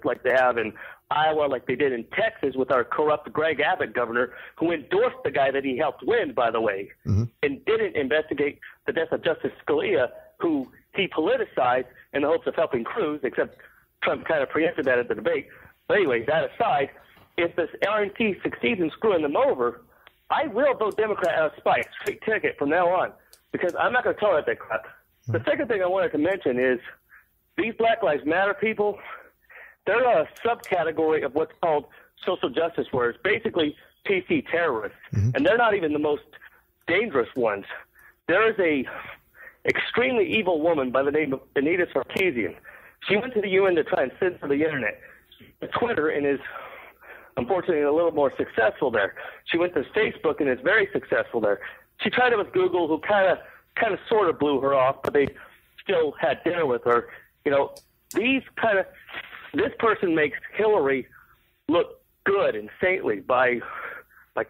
like they have in Iowa, like they did in Texas with our corrupt Greg Abbott governor, who endorsed the guy that he helped win, by the way, and didn't investigate the death of Justice Scalia, who he politicized in the hopes of helping Cruz, except Trump kind of preempted that at the debate. But anyway, that aside, if this RNC succeeds in screwing them over, I will vote Democrat out of spite, straight ticket from now on, because I'm not going to tolerate that crap. The second thing I wanted to mention is these Black Lives Matter people, they're a subcategory of what's called social justice warriors, basically PC terrorists, and they're not even the most dangerous ones. There is a extremely evil woman by the name of Anita Sarkeesian. She went to the UN to try and censor the internet, Twitter, and is unfortunately a little more successful there. She went to Facebook and is very successful there. She tried it with Google, who kind of sort of blew her off, but they still had dinner with her. You know, this person makes Hillary look good and saintly by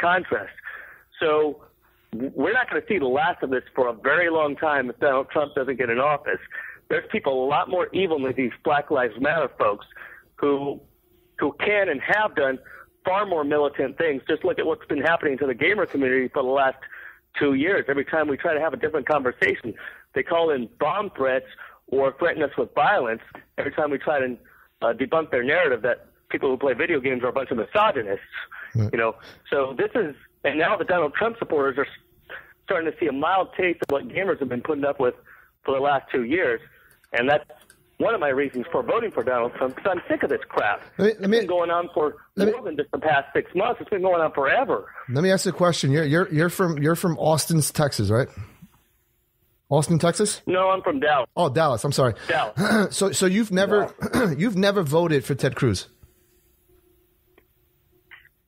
contrast. So we're not going to see the last of this for a very long time if Donald Trump doesn't get in office. There's people a lot more evil than these Black Lives Matter folks who can and have done far more militant things. Just look at what's been happening to the gamer community for the last 2 years. Every time we try to have a different conversation, they call in bomb threats or threaten us with violence. Every time we try to debunk their narrative that people who play video games are a bunch of misogynists, you know. So this is, and now the Donald Trump supporters are starting to see a mild taste of what gamers have been putting up with for the last 2 years, and that's one of my reasons for voting for Donald Trump, because I'm sick of this crap. It's been going on for more than just the past 6 months. It's been going on forever. Let me ask you a question. You're from Austin, Texas, right? Austin, Texas? No, I'm from Dallas. Oh, Dallas. I'm sorry. Dallas. So you've never you've never voted for Ted Cruz?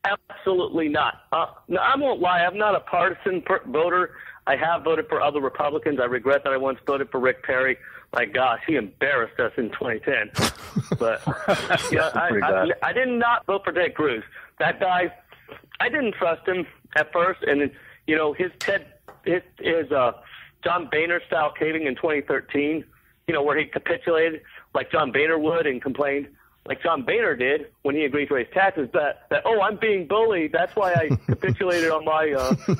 Absolutely not. No, I won't lie. I'm not a partisan voter. I have voted for other Republicans. I regret that I once voted for Rick Perry. My gosh, he embarrassed us in 2010. But I did not vote for Ted Cruz. That guy, I didn't trust him at first, and you know his John Boehner style caving in 2013. You know, where he capitulated like John Boehner would and complained like John Boehner did when he agreed to raise taxes. That I'm being bullied. That's why I capitulated on my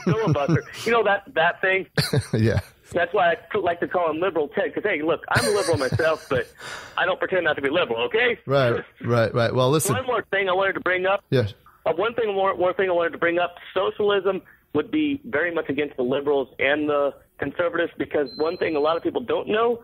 filibuster. You know that thing. Yeah. That's why I like to call him liberal Ted, because, hey, look, I'm a liberal myself, but I don't pretend not to be liberal, okay? Right. Well, listen. One more thing I wanted to bring up. Yes. One thing I wanted to bring up, socialism would be very much against the liberals and the conservatives, because one thing a lot of people don't know,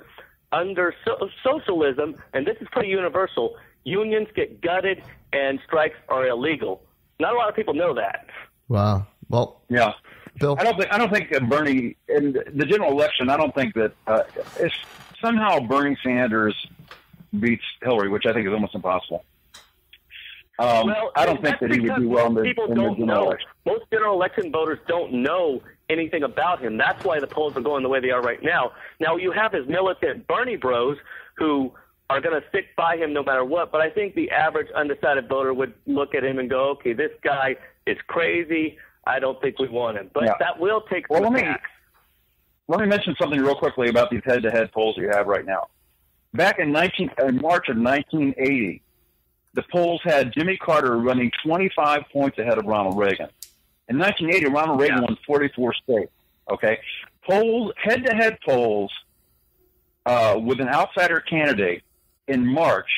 under socialism, and this is pretty universal, unions get gutted and strikes are illegal. Not a lot of people know that. Wow. Well, yeah. Bill? I don't think Bernie in the general election. I don't think that if somehow Bernie Sanders beats Hillary, which I think is almost impossible. Well, I don't think that he would do well in the general election. Most general election voters don't know anything about him. That's why the polls are going the way they are right now. Now you have his militant Bernie bros who are going to stick by him no matter what. But I think the average undecided voter would look at him and go, "Okay, this guy is crazy. I don't think we want him." But that will take some attacks. Let me mention something real quickly about these head-to-head polls you have right now. Back in March of 1980, the polls had Jimmy Carter running 25 points ahead of Ronald Reagan. In 1980, Ronald Reagan won 44 states. Okay, head-to-head polls with an outsider candidate in March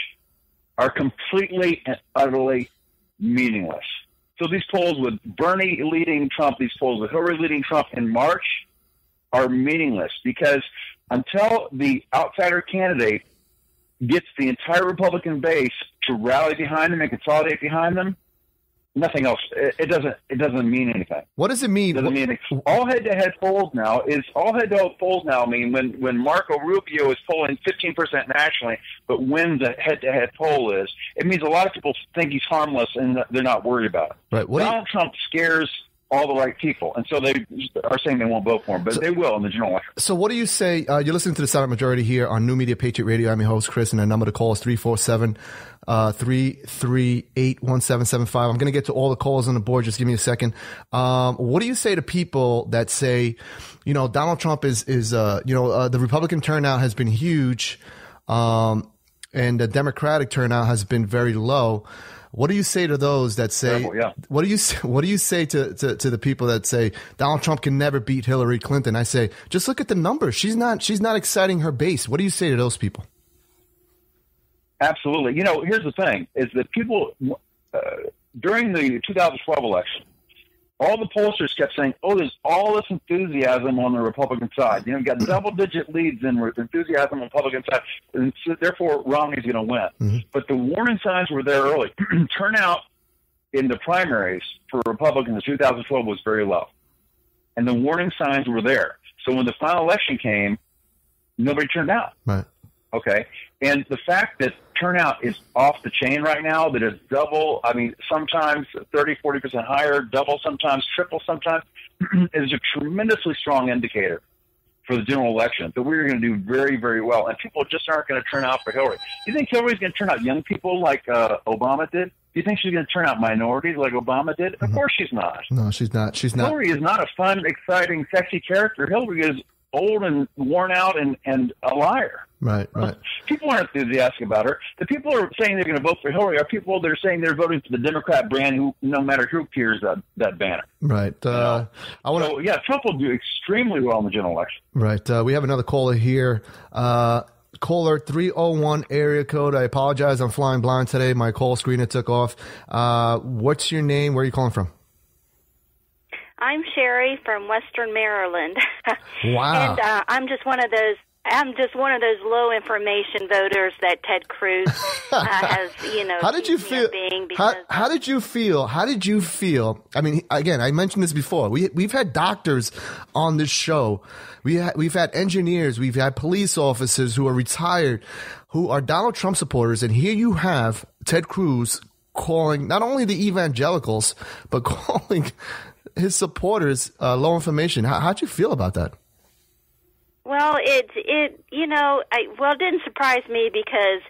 are completely and utterly meaningless. So these polls with Bernie leading Trump, these polls with Hillary leading Trump in March are meaningless, because until the outsider candidate gets the entire Republican base to rally behind them and consolidate behind them, nothing else. It doesn't mean anything. What does it mean? It doesn't mean anything. All head-to-head polls now mean when Marco Rubio is polling 15% nationally, but wins a head-to-head poll it means a lot of people think he's harmless and they're not worried about it. Right. Donald Trump scares all the right people, and so they are saying they won't vote for him, but they will in the general election. So what do you say? You're listening to the Silent Majority here on New Media Patriot Radio. I'm your host, Chris, and the number to call is 347-338-1775. I'm going to get to all the calls on the board. Just give me a second. What do you say to people that say, you know, Donald Trump is the Republican turnout has been huge. and the Democratic turnout has been very low. What do you say to those that say? What do you say to the people that say Donald Trump can never beat Hillary Clinton? I say, just look at the numbers. She's not exciting her base. What do you say to those people? Absolutely. Here's the thing: is that people during the 2012 election, all the pollsters kept saying, "Oh, there's all this enthusiasm on the Republican side. You got double-digit leads in enthusiasm on the Republican side, and so therefore Romney's going to win." Mm-hmm. But the warning signs were there early. Turnout in the primaries for Republicans in 2012 was very low, and the warning signs were there. So when the final election came, nobody turned out. Right. Okay. And the fact that turnout is off the chain right now, that it's double, sometimes 30, 40% higher, double sometimes, triple sometimes, is a tremendously strong indicator for the general election that we're going to do very, very well. And people just aren't going to turn out for Hillary. Do you think Hillary's going to turn out young people like Obama did? Do you think she's going to turn out minorities like Obama did? Mm-hmm. Of course she's not. No, she's not. Hillary is not a fun, exciting, sexy character. Hillary is old and worn out and a liar. Right. People aren't enthusiastic about her. The people who are saying they're going to vote for Hillary are people that are saying they're voting for the Democrat brand, who no matter who carries that banner. Right. Trump will do extremely well in the general election. Right. We have another caller here. Caller 301 area code. I apologize. I'm flying blind today. My call screener took off. What's your name? Where are you calling from? I'm Sherry from Western Maryland. Wow. And I'm just one of those low information voters that Ted Cruz has, How did you feel? How did you feel? How did you feel? I mean, again, I mentioned this before. We've had doctors on this show. We've had engineers. We've had police officers who are retired, who are Donald Trump supporters. And here you have Ted Cruz calling not only the evangelicals, but calling his supporters low information. How'd you feel about that? Well, it didn't surprise me because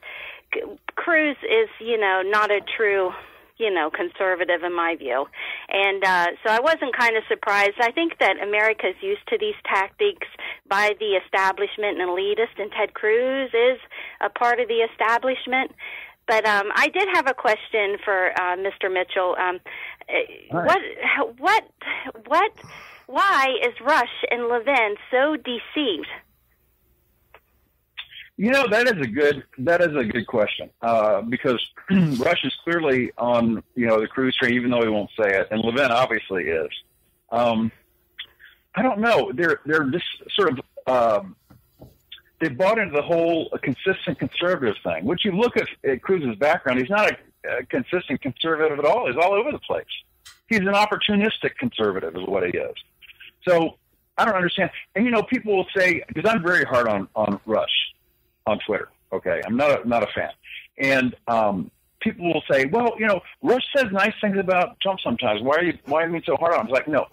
Cruz is, not a true, conservative in my view. And so I wasn't kind of surprised. I think that America's used to these tactics by the establishment and elitist, and Ted Cruz is a part of the establishment. But I did have a question for Mr. Mitchell. Why is Rush and Levin so deceived? That is a good question because Rush is clearly on the Cruz train, even though he won't say it, and Levin obviously is. I don't know. They're just sort of they bought into the whole consistent conservative thing. Which you look at Cruz's background, he's not a consistent conservative at all. He's all over the place. He's an opportunistic conservative is what he is. So I don't understand. And, people will say, because I'm very hard on Rush on Twitter. Okay. I'm not a fan. And people will say, well, Rush says nice things about Trump sometimes. Why are you being so hard on him? It's like, no.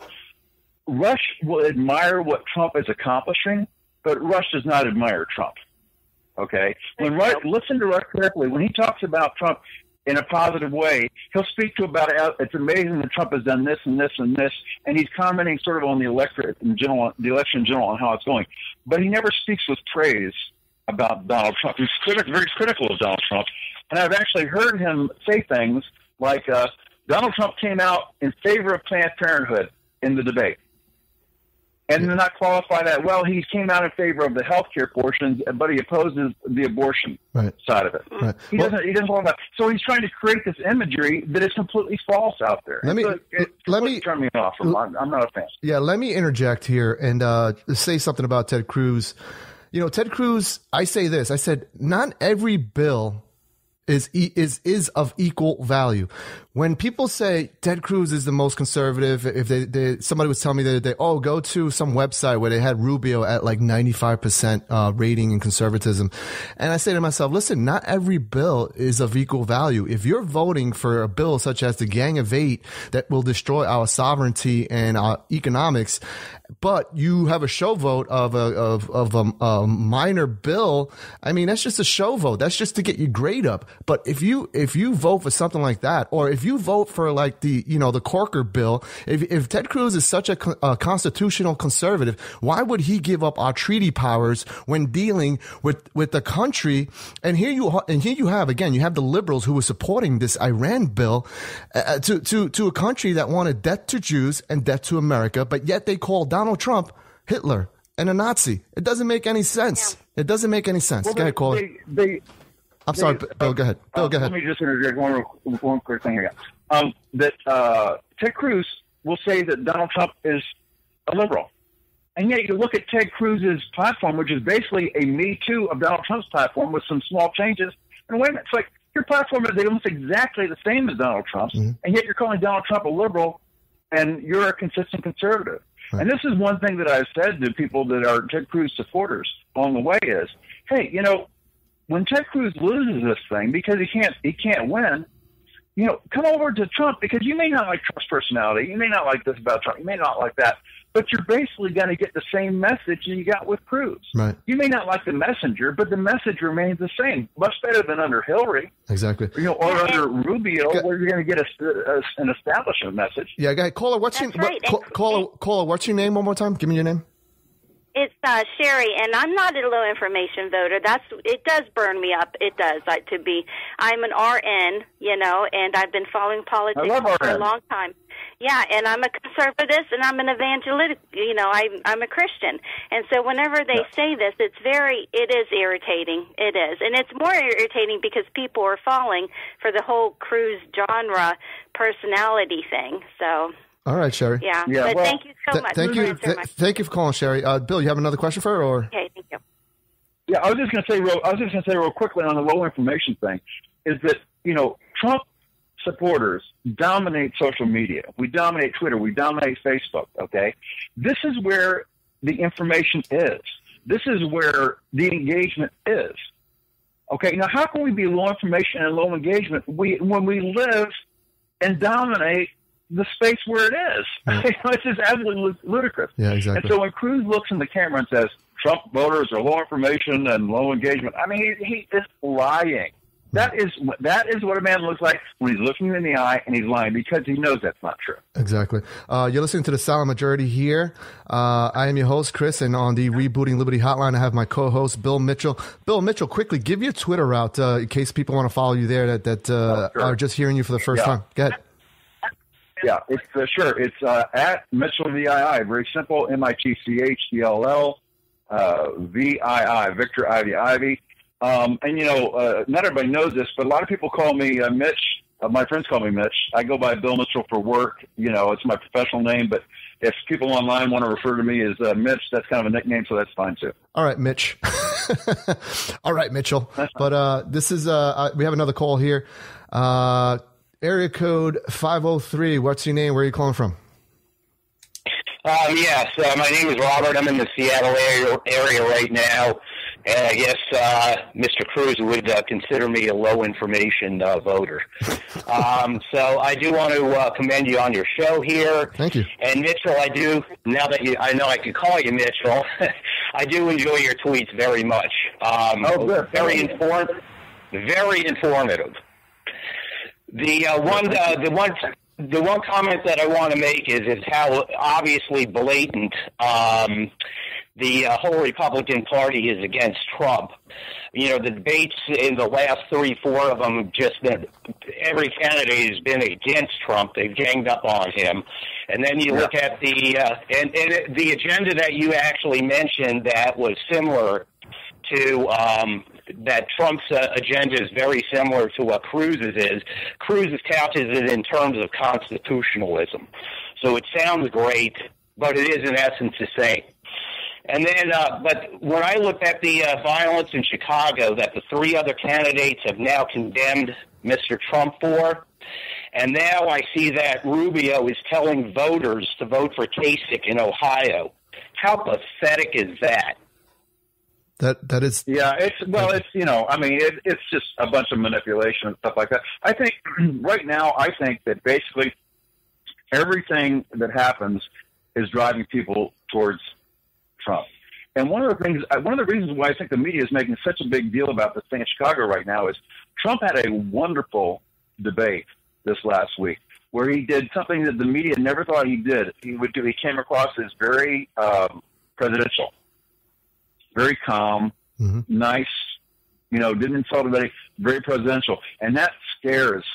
Rush will admire what Trump is accomplishing, but Rush does not admire Trump. Okay? Listen to Rush carefully. When he talks about Trump in a positive way, he'll speak to about it's amazing that Trump has done this and this and this, and he's commenting sort of on the electorate in general, the election in general, and how it's going. But he never speaks with praise about Donald Trump. He's very critical of Donald Trump, and I've actually heard him say things like Donald Trump came out in favor of Planned Parenthood in the debate. And then not qualify that. Well, he came out in favor of the health care portions, but he opposes the abortion side of it. Right. He doesn't qualify. So he's trying to create this imagery that is completely false out there. Let me turn me off. I'm not a fan. Yeah, let me interject here and say something about Ted Cruz. Ted Cruz, I say this. I said, not every bill is of equal value. When people say Ted Cruz is the most conservative, if somebody was telling me the other day, go to some website where they had Rubio at like 95% rating in conservatism. And I say to myself, listen, not every bill is of equal value. If you're voting for a bill such as the Gang of Eight that will destroy our sovereignty and our economics, but you have a show vote of a minor bill. I mean, that's just a show vote. That's just to get your grade up. But if you vote for something like that, or if you vote for like the Corker bill, if Ted Cruz is such a constitutional conservative, why would he give up our treaty powers when dealing with the country? And here you have the liberals who were supporting this Iran bill to a country that wanted death to Jews and death to America, but yet they call Donald Trump Hitler and a Nazi. It doesn't make any sense. Yeah. It doesn't make any sense. Well, go ahead, caller. I'm sorry, Bill. Go ahead. Bill, go ahead. Let me just interject one quick thing here. That Ted Cruz will say that Donald Trump is a liberal. And yet you look at Ted Cruz's platform, which is basically a Me Too of Donald Trump's platform with some small changes. And wait a minute, it's like your platform is almost exactly the same as Donald Trump's, and yet you're calling Donald Trump a liberal, and you're a consistent conservative. Right. And this is one thing that I've said to people that are Ted Cruz supporters along the way is, hey, when Ted Cruz loses this thing because he can't win, come over to Trump, because you may not like Trump's personality, you may not like this about Trump, you may not like that, but you're basically going to get the same message that you got with Cruz. Right. You may not like the messenger, but the message remains the same. Much better than under Hillary. Exactly. Or under Rubio, where you're going to get an establishment message. Yeah, go ahead. Caller, what's your name one more time? Give me your name. It's Sherry, and I'm not a low information voter. It does burn me up. It does. I'm an RN, and I've been following politics for a long time. Yeah, and I'm a conservative, and I'm an evangelist. I'm a Christian, and so whenever they say this, it is irritating. It is, and it's more irritating because people are falling for the whole Cruz genre personality thing. So. All right, Sherry. Yeah. But thank you so much. Thank you. Thank you for calling, Sherry. Bill, you have another question for her, or? Okay, thank you. Yeah, I was just going to say real quickly on the low information thing, is that Trump supporters dominate social media. We dominate Twitter. We dominate Facebook. Okay, this is where the information is. This is where the engagement is. Okay, now how can we be low information and low engagement when we live and dominate the space where it is? Yeah. It's just absolutely ludicrous. Yeah, exactly. And so when Cruz looks in the camera and says Trump voters are low information and low engagement, I mean, he is lying. That is what a man looks like when he's looking you in the eye and he's lying, because he knows that's not true. Exactly. You're listening to The Silent Majority here. I am your host, Chris, and on the Rebooting Liberty Hotline, I have my co-host, Bill Mitchell. Bill Mitchell, quickly, give your Twitter out in case people want to follow you there that are just hearing you for the first time. Go ahead. Yeah, it's sure. It's at Mitchell VII. Very simple. MITCHDLL VII. Victor Ivy. And not everybody knows this, but a lot of people call me Mitch. My friends call me Mitch. I go by Bill Mitchell for work. It's my professional name. But if people online want to refer to me as Mitch, that's kind of a nickname, so that's fine too. All right, Mitch. All right, Mitchell. But this is we have another call here. Area code 503. What's your name? Where are you calling from? Yes, my name is Robert. I'm in the Seattle area right now, and I guess Mr. Cruz would consider me a low information voter. So I do want to commend you on your show here. Thank you. And Mitchell, now that I know I can call you Mitchell, I do enjoy your tweets very much. Good. Very informative. The one comment that I want to make is how obviously blatant the whole Republican Party is against Trump. The debates in the last 3-4 of them, just that every candidate has been against Trump. They've ganged up on him. And then you look at the and the agenda that you actually mentioned that was similar to that Trump's agenda is very similar to what Cruz's is. Cruz couches it in terms of constitutionalism. So it sounds great, but it is in essence the same. And then, but when I looked at the violence in Chicago that the 3 other candidates have now condemned Mr. Trump for, and now I see that Rubio is telling voters to vote for Kasich in Ohio. How pathetic is that? That is. Yeah, it's just a bunch of manipulation and stuff like that. I think right now, that basically everything that happens is driving people towards Trump. And one of the reasons why I think the media is making such a big deal about this thing in Chicago right now is Trump had a wonderful debate this last week where he did something that the media never thought he did. He came across as very presidential, very calm, nice, didn't insult anybody, very presidential. And that scares